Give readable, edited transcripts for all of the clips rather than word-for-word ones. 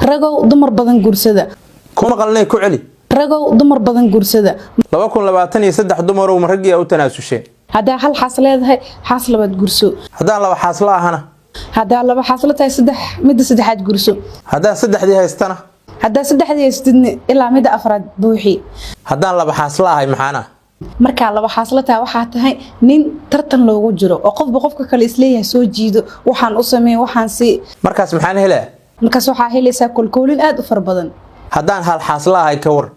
ragow dumar badan guursada kuma qalnay ku celi ragow dumar badan guursada 2023 dumar oo rag u tanaasulsheen hadaa hal xaas leedahay xaas labaad guurso hadaa laba xaas la ahana hadaa laba xaas la tahay saddex mid saddexaad guurso hadaa saddexdii haystana hadaa saddexdii haystidni ilaa mid afraad buuxi hadaa laba xaas la ahay maxaana marka laba xaas la tahay waxa tahay nin tartan loogu jiro oo qofka kale isleeyahay soo jiido waxaan u sameeyay waxaan si markaas maxaan helaa markaas waxa helaysaa kulkulin aad u far badan hadaan hal xaas la ahay ka war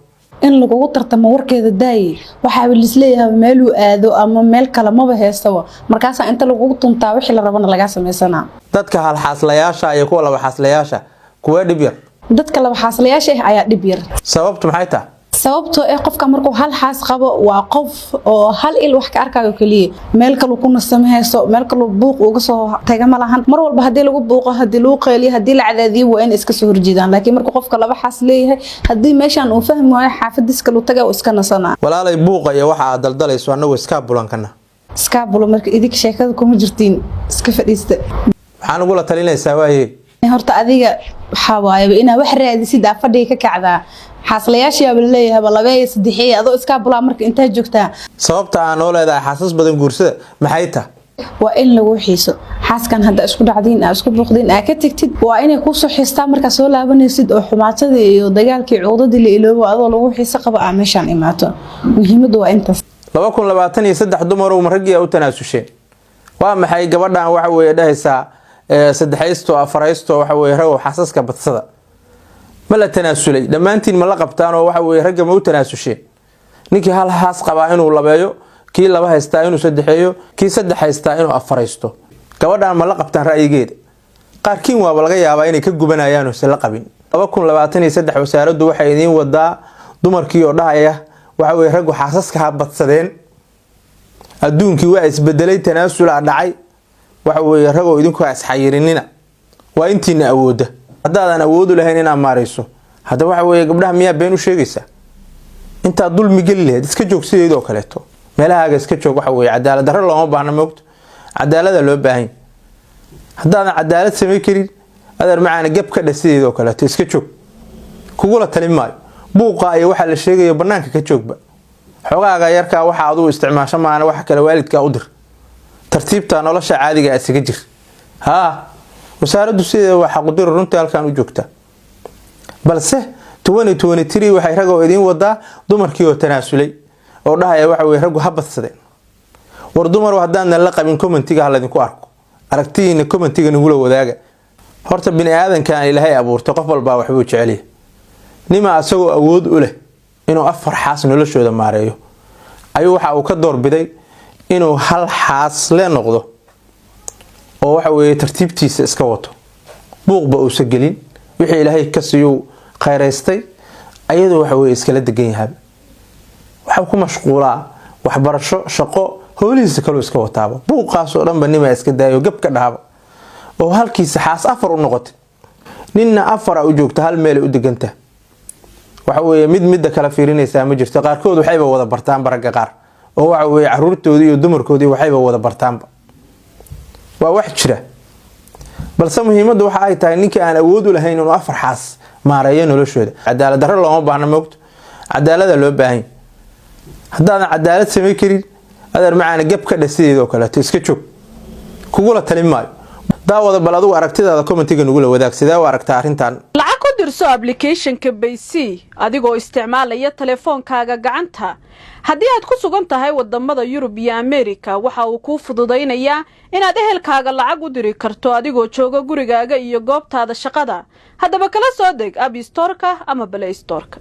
in lagu tartamo warkeeda daay waxa uu isleeyahay meel uu aado ama meel kale ma baheesto markaas inta lagu tuntaa wixii la rabana laga sameeysanaa dadka hal xaaslayaasha iyo kuwa laba xaaslayaasha kuwa dhib yar dadka laba xaaslayaasha ayaa dhib yar sababtu maxay tahay sababtoo ah qofka markuu hal xaas qabo waa qof oo hal il wax ka arkayo kaliya meel kale ku nasameyso meel kale buuq uga soo taga malahan mar walba hadii lagu buuqo hadii loo qeeliyo hadii la cadaadiyo waa in iska soo horjeedaan laakiin marka qofka laba xaas leeyahay hadii meeshan uu fahmo waayo xaafadiska loo tagaa oo iska nasana walaalay buuqa iyo waxa aad daldalayso anagu iska bulankana iska bulo marka idink sheekada kuma jirtiin iska fadhiista waxaan ugu la talinaysaa waaye horta adiga waxa waaye ina wax raadisid afadhiga ka kacdaa xaaslayaasha leeyahay laba iyo saddex adoo iska bulaa marka inta joogtaa sababta aan oo leedahay xaasas badan guursada maxay tahay waa in lagu xiiso xaaskan hada isku dhacdiin isku buuqdin ka tagtid waa inay ku soo xiistaa marka soo laabanaysid oo xumaatada iyo dagaalkii cuqdadii la iloobo adoo lagu xiiso qaba meeshan imaato muhiimadu waa intaas 2023 dumar oo rag u tanaasulsheen waa maxay gabadhan waxa weeye dhahaysaa saddexaysto afaraysto waxa weeye rag xaasaska badsada ma la tanaasulay dhamaantiin ma la qabtaan oo waxa weeye rag ma u tanaasulsheen ninkii hal haas qaba inuu labeeyo kii laba haystaa inuu saddexeeyo kii saddex haystaa inuu afaraysto gabadhan ma la qabtaan ra'yigeeda qaarkiin waa laga yaabaa inay ka gubanayaan oo la qabin 2023 wasaaraddu waxay idin wadaa dumarkii oo dhahaya waxa weeye rag xaasaska ha badsadeen adduunkii waa isbedelay tanaasul dhacay waxa weeye rag oo idinku asxayirinina waa intiina awooda hadaan awood u lahayn inaan maareyso hada waxa weeye gabdhaha miyaa been u sheegaysa inta dulmi gal leed iska joog sideedoo kaleeto meelahaaga iska joog waxa weeye cadaalad darro looma baahna moogto cadaalada loo baahan hadaan cadaalad sameey karin adar macaan gab ka dhasideedoo kaleeto iska joog kugula talin maayo buuqa ay waxa la sheegayo banaanka ka joogba xogaaga yarka waxa aad u isticmaasho maana wax kale waalidka u dir tartiibta nolosha caadiga ah isaga jir wasaaraddu sidoo waxa qudir runtii halkan u joogta balse 2023 waxay rag oo idin wadaa dumarkii oo tanaasulay oo dhahaya waxa weey rag habadsadeen war dumar hadaan la qabin commentiga hal idinku arko aragtiina commentiga nagu la wadaaga horta bini aadanka ilaahay abuurtay qof walba wax uu jecel yahay nima asagoo awood u leh inuu afar xaas noloshooda maareeyo ayuu waxa uu ka doorbiday inuu hal xaas la noqdo oo waxa weeye tartiibtiisa iska wato buuqba uu sagelin wixii ilaahay ka siiyo khayraystay ayadoo waxa weeye iskala degan yahay waxa ku mashquulaa waxbarasho shaqo howlihiisa kale iska wataaba buuqaas oo dhan banima iska daayo gab ka dhaaba oo halkiisa xaas afar u noqotay ninna afar u joogta hal meel u deganta waxa weeye mid kala fiirinaysa ma jirto qaarkood waxayba wada bartaan baraga qaar oo waxa weeye caruurtoodii iyo dumarkoodii waxayba wada bartaanba waa wax jira balse muhiimadu waxa ay tahay ninkii aan awood u lahayn inuu afar xaas maareeyo noloshooda cadaalad darro looma baahna moogto cadaalada loo baahan hadaan cadaalad sameey karin adar macaan gab ka dhasideedoo kaleeto iska joog kugula talin maayo daawada bal adigu aragtidaada commentiga nagu la wadaag sidee u aragtaa arintan lacag ku dirso application-ka Paysi adigoo isticmaalaya telefoonkaaga gacanta haddii aad ku sugan tahay wadamada Yurub iyo Ameerika waxa uu ku fududeynayaa inaad ehelkaaga lacag u diri karto adigoo jooga gurigaaga iyo goobtaada shaqada haddaba kala soo deg App Store-ka ama Play Store-ka